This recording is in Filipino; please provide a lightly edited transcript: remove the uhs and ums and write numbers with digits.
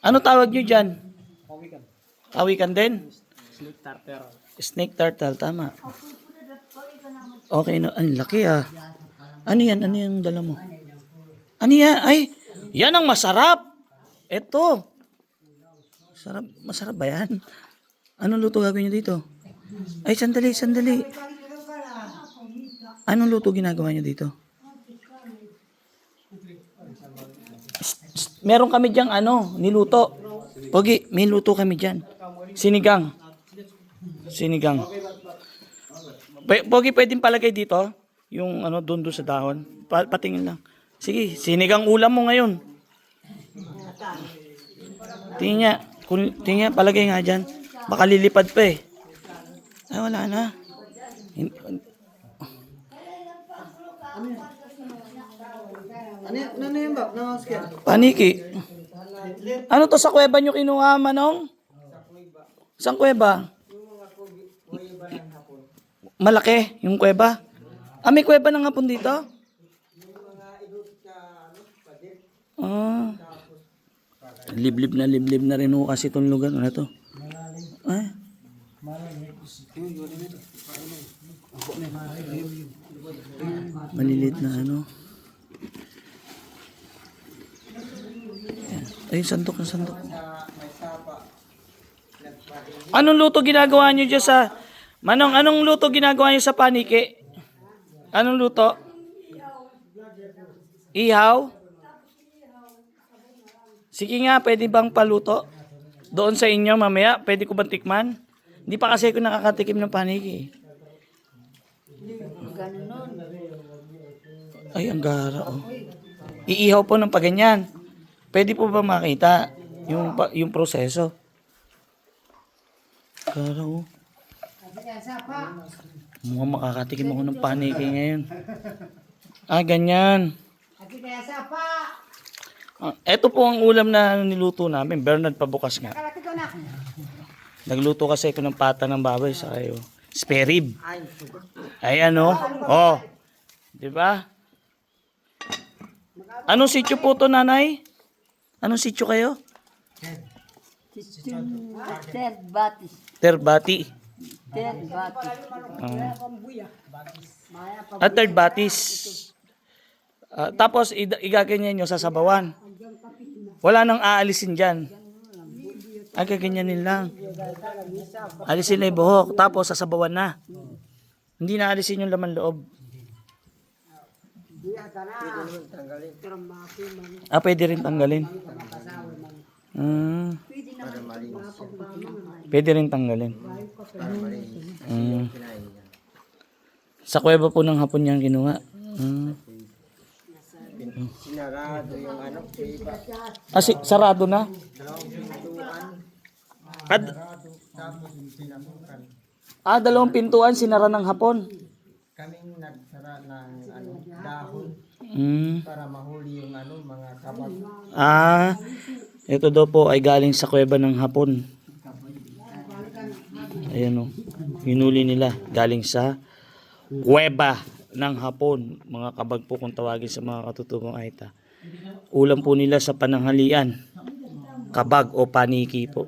Ano tawag nyo dyan? Pawikan. Awikan din? Snake tartar. Snake turtle, tama. Okay na, ang laki ah. Ano yan? Ano yung dala mo? Ano yan? Ay, yan ang masarap. Ito. Masarap, masarap ba yan? Anong luto gagawin nyo dito? Ay, sandali, sandali. Anong luto ginagawa nyo dito? Meron kami diyang niluto. Pogi, may luto kami dyan. Sinigang. Sinigang. Pogi, pwedeng palagay dito? Yung doon sa dahon. Patingin lang. Sige, sinigang ulam mo ngayon. Tingnan niya, palagay nga dyan. Baka lilipad pa eh. Ay, wala na. Ano yun ba? Paniki. Ano to sa kuweba nyo kinuha, Manong? Saan kuweba? Malaki yung kuweba. May kuweba ng hapon dito? Liblib na rin ho kasi itong lugar. Ano to? Ay. Malilit na Ay, sandok na sandok. Anong luto ginagawa nyo dyan sa... Manong, anong luto ginagawa nyo sa paniki? Anong luto? Ihaw? Sige nga, pwede bang paluto? Doon sa inyo mamaya, pwede ko bang tikman? Hindi pa kasi ako nakakatikim ng paniki. Ay, ang gara oh. Iihaw po ng paganyan. Pwede po ba makita yung proseso? Gara oh. Mukhang makakatikim ako ng paniki ngayon. Ganyan. Ito po ang ulam na niluto namin. Bernard pabukas nga. Nagluto kasi ako ng pata ng baboy sa kayo. Spare rib. Ay Oh. 'Di ba? Anong sitio po to, nanay? Anong sitio kayo? Terbati. Terbati. Third Batis. Tapos igaganyan nyo sa sabawan. Wala nang aalisin dyan. Gaganyanin lang. Alisin na yung buhok. Tapos sasabawan na. Hindi na alisin yung laman loob. Pwede rin tanggalin. Pwede rin tanggalin. Sa kuweba po ng hapon niyang kinuha. Sinarado yung Sarado na? Dalawang pintuan sinara ng hapon. Kaming nagsara ng dahon para mahuli yung mga kabag. Ito daw po ay galing sa kuweba ng hapon. Ayan hinuli nila galing sa kuweba ng hapon. Mga kabag po kung tawagin sa mga katutubong Aita. Ulam po nila sa pananghalian. Kabag o paniki po.